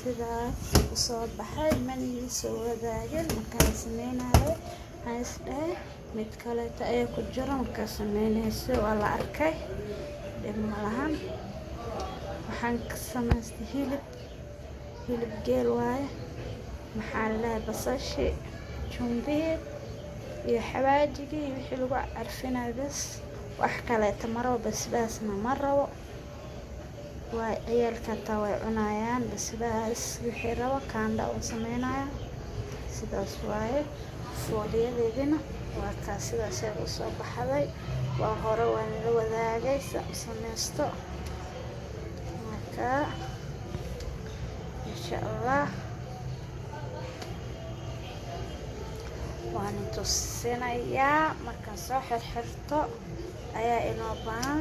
sidaas usoo baxay manigii soo wadaagin markaan sameynayo haysdhe mid kaleeta ayaa ku jiro markaa sameynayso waa la arkay dhib malahan. waxaan ka samaystay hilib geel waaye, maxaa la basashi jumbiye iyo xawaajigii iyo wixii lagu carfinayo bas, wax kaleeta marabo basbaasna ma rabo. waa ciyaalka taa way cunayaan basbaas wixii rabo kaanda oo sameynaya sidaas waaye. fooliyadeedina waa kaa sidaas ay u soo baxday. waa hore waan la wadaagay sameysto marka insha Allah waan tusinayaa markaan soo xirxirto ayaa inoo baahan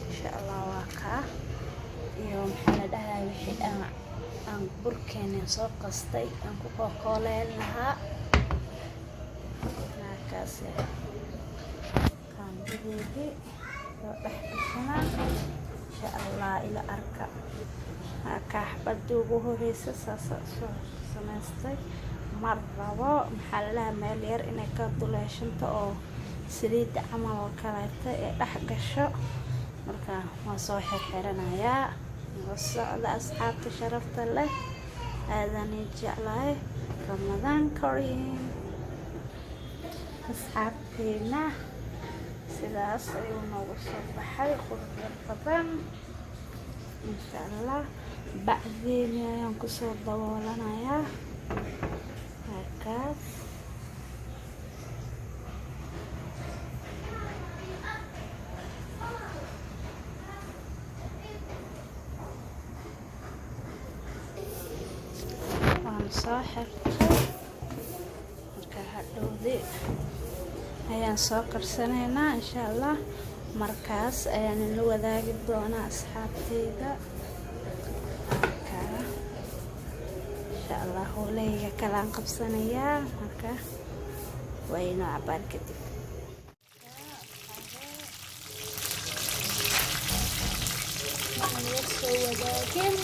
insha Allah. waa kaa iyo maxaa la dhahaa wixii aan burkeena soo qastay aan ku kookooleen lahaa markaas kaandideedii loo dhex gashanaa insha Allah ila arka. marka xabadii ugu horeysa saasa soo samaystay mar rabo maxaa la dhahaa meel yar inay ka duleeshanto oo saliidda camal oo kaleeta ee dhex gasho. marka waan soo xirxiranayaa socda asxaabta sharafta leh aadan jeclahay Ramadan Kareem asxaabteena. sidaas ayuu noogu soo baxay qurux badan insha Allah. bacdeeni ayaan kusoo daboolanayaa markaas soo xirtay. marka hadhowdii ayaan soo karsanaynaa insha Allah. markaas ayaan la wadaagi doonaa asxaabteyda insha Allah. hoolayga kalaan qabsanayaa marka wayna cabaar kadib soo wadaagin.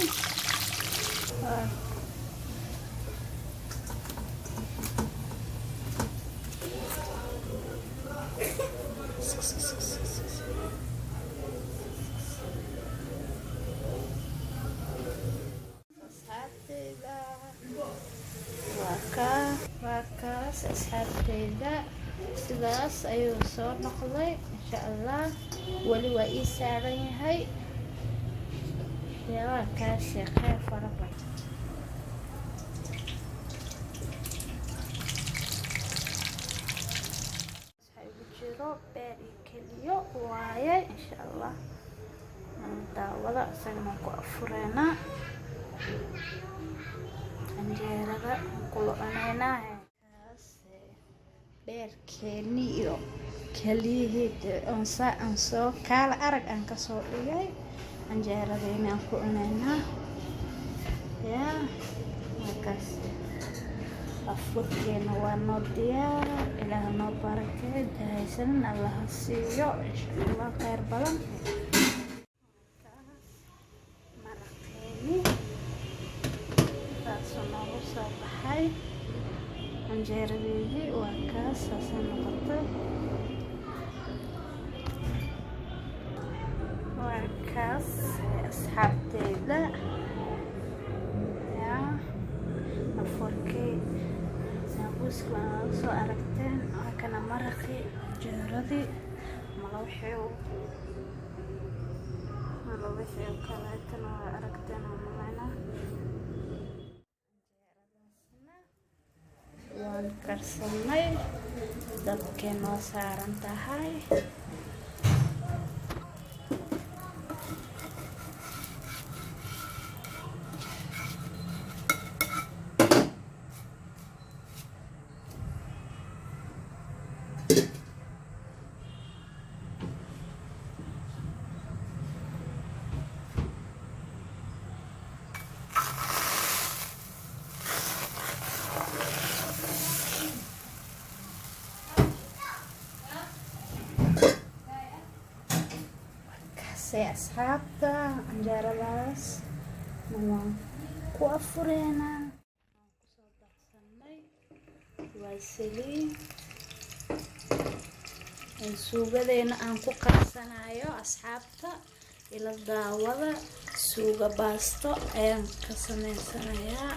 waa kaas asxaabteyda sidaas ayuu soo noqday insha Allah. wali waa ii saaran yahay waa kaas qeyb fara badan. jiro beer iyo keliyo waaye insha Allah. dawada isagana ku afureena anjeerada ku cunayna beerkeeni iyo keliyihii aan soo kaala arag aan ka soo dhigay anjeeradeena aan ku cunayna markaas afurkeena waa noo diyaar. ilaah noo barakeeyo dahaysan Allah siiyo insha Allah khayr badan. maraqeeni taasoo noogu soo baxay anjeeradeedii waa kaas saasay noqotay. waa kaas asxaabteyda afurkii sambuuska waa soo aragteen. waa kana maraqii anjeeradii malawixii kaleetana waa aragteen mamayna waan karsanay dabkeen waa saaran tahay. asxaabta anjeeradaas ku afureena kusoo darsanay waa saliid suugadeena aan ku karsanayo asxaabta ila daawada suuga baasto ayaan ka sameysanayaa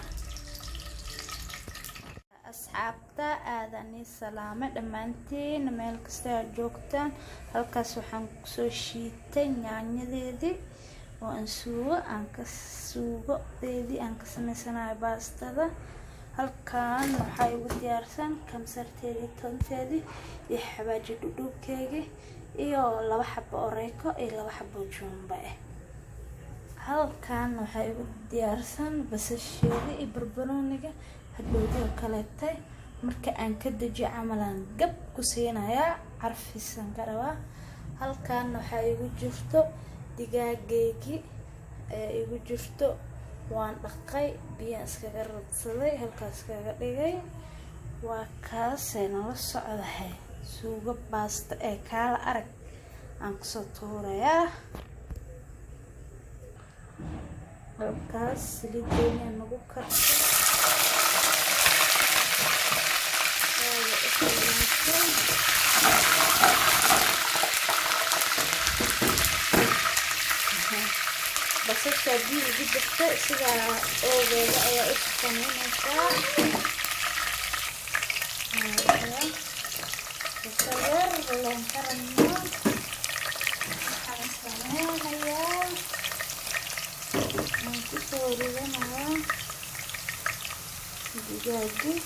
asxaabta aadani salaame dhamaantiin meel kasta aad joogtaan halkaas waxaan kusoo shiitay yaanyadeedii oo aan suugadeedii aan ka sameysanayo baastada halkaan waxaa igu diyaarsan kamsarteedii tonteedii iyo xawaaji dhudhuubkeygii iyo 2 xabo oreeko iyo 2 xabo jumbo halkaan waxaa igu diyaarsan basasheedii iyo barbarooniga hadhowda kaleetay marka aan ka dajiyo camalan gab ku siinayaa carfisan karawaa halkaan waxaa igu jirto digaageygii igu jirto waan dhaqay biyo iskaga radsaday halkaas kaga dhigay waa kaasayna la socdahay suuga baasta ee kala arag aan ku soo tuurayaa halkaas saliiddeena nagu karsan basasha biyo ugu jirta sida oogeeda ayaa u sameynaysaa basal leen karana waxaan sameynayaa aan ku soo ridanayaa digaagii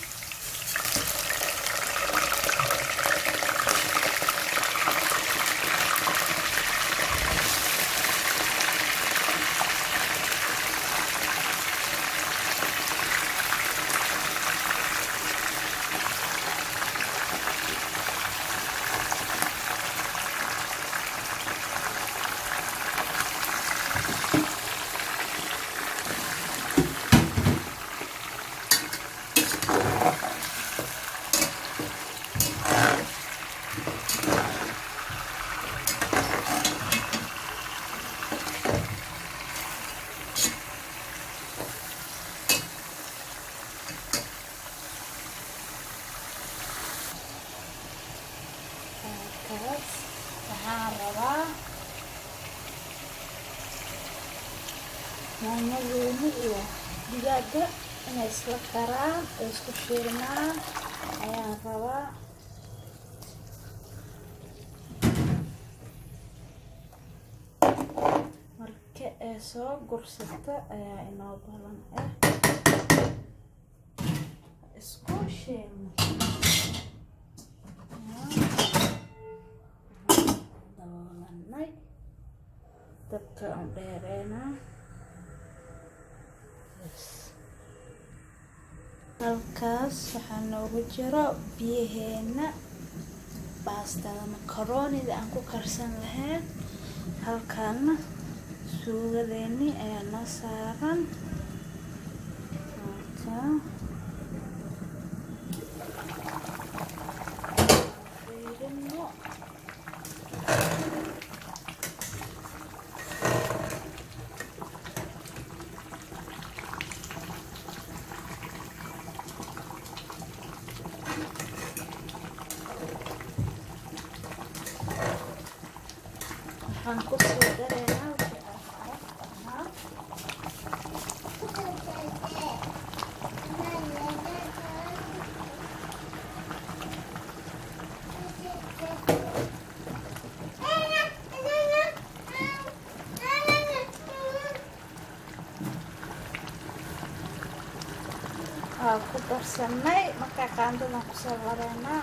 waxaan rabaa yaanyadeeni iyo digaaga inay isla karaan oo isku shiilmaan ayaan rabaa marka ay soo gursata ayaa inoo balan isku shiilmo dabka aan dheereynaa halkaas waxaa noogu jiro biyaheena baastada makaroonida aan ku karsan lahayn halkaana suugadeeni ayaa noo saaran waxaan ku soo dareynaa wixii caraf ahaa ku darsanay markaa qaandadan kusoo labeynaa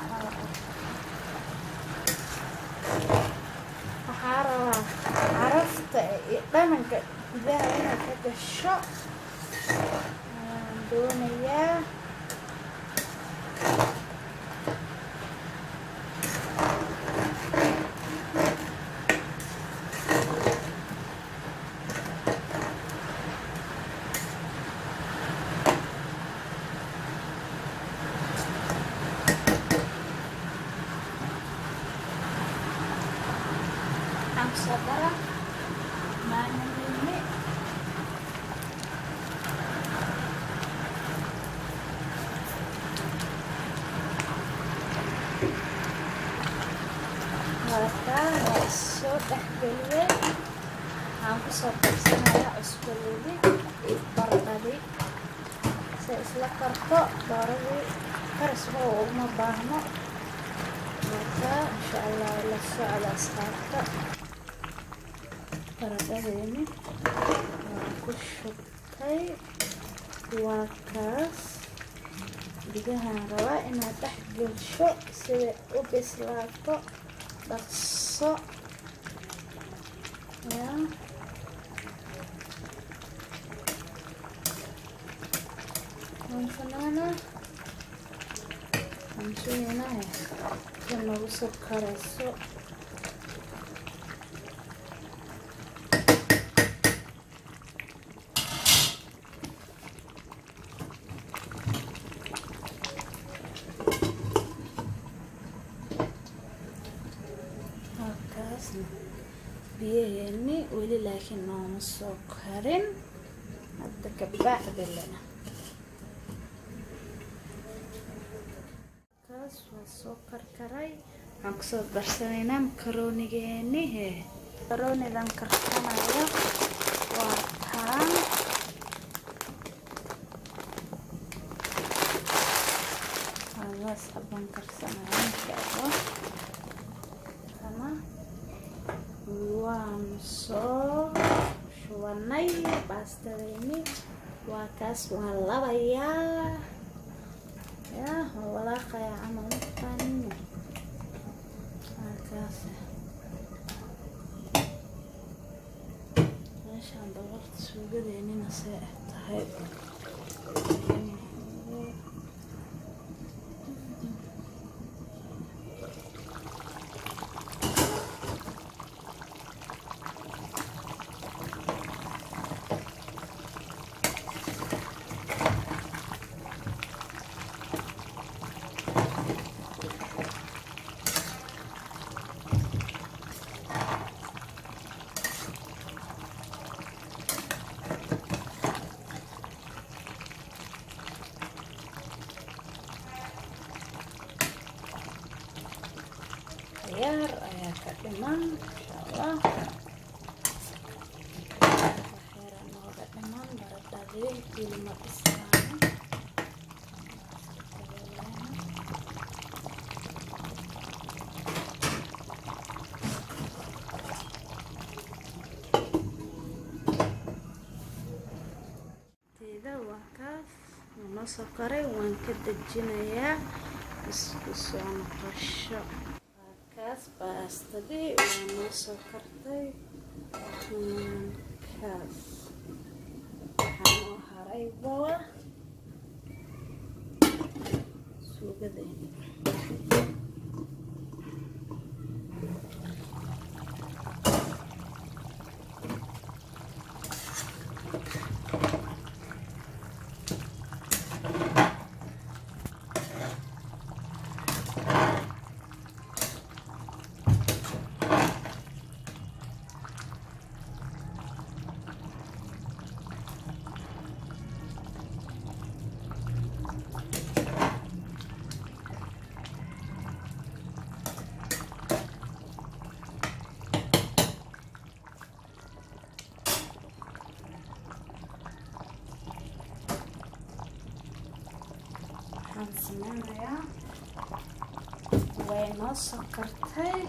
waxaa rabaa carafta iyo dhananka gudaha inay ka gasho ayaan doonayaa saudara mana ini Wataan waa soo dhexgeliyey. Waxaan kusoo karsanayaa cusbo lidi baradhadii si isla karto. Dooradii karisba uma baahno. Wataa insha Allah la socda asxaabta. Baradhadeeni waan ku shubtay. Waa kaas biyahaan rabaa inaad dhex gelsho sida u bislaato dhaqso. Fanaana hamsuynahay kan nagu soo karayso. biyaheeni weli laakiin nooma soo karin. Hadda ka bacdi lana kaas waa soo karkaray. Waxaan kusoo darsanaynaa makaroonigeeni. Makaroonidan karsanayo waa taan halaas aban karsanayo insha Allah. Waan soo shubanay baastadeeni. Waa kaas waan labayaa walaaqaya camal maqan. Waa kaas meeshaan dabarta suugadeenina see tahay. Yar ayaa ka dhiman insha Allah. Waxyara nooga dhiman baradhadii ilma bislaan. Teeda waa kaas noo soo karay. Waan ka dejinayaa isku soo noqosho. Baastadii waa noo soo kartay. Kaas waxaan u haray bawa suugadeeni. Waxaan sameynayaa way noo soo kartay.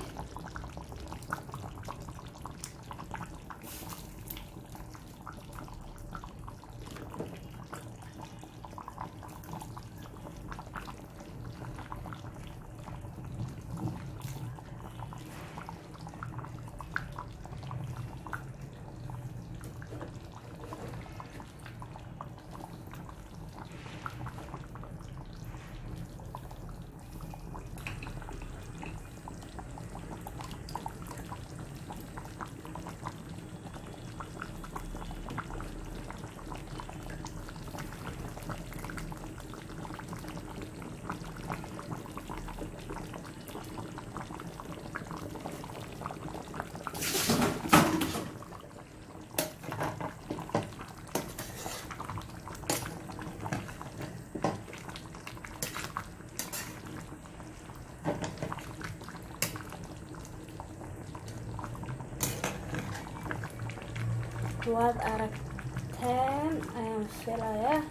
waad aragteen ayaan filayaa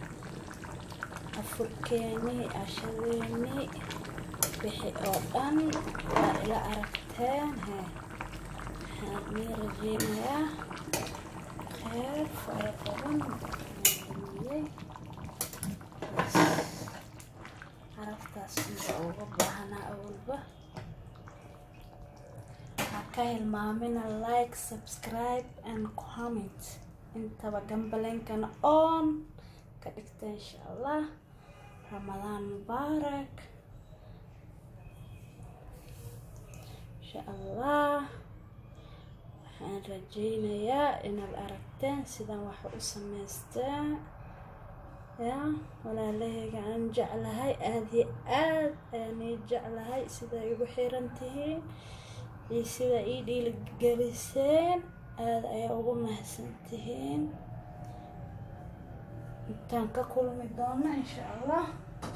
afurkeeni cashadeeni wixii oo dhan waa ila aragteen waxaan rajeynayaa khayr fara badan عرفتاس uga baahnaa awalba haka hilmaamina like subscribe and comment intaba gambalenkana on ka dhigta insha Allah Ramadan mubarak insha Allah waxaan rajeynayaa inaad aragteen sidaan wax u samaystaan يا ولا ليه عن جعلها هذه يعني جعلها سيدا يبحرنتهين سيدا إيدي للجلسين هذا أيوه محسنتهين تانكا كل مدونا إن شاء الله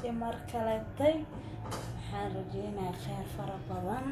تمر كلاتي حرجينا خير فربضان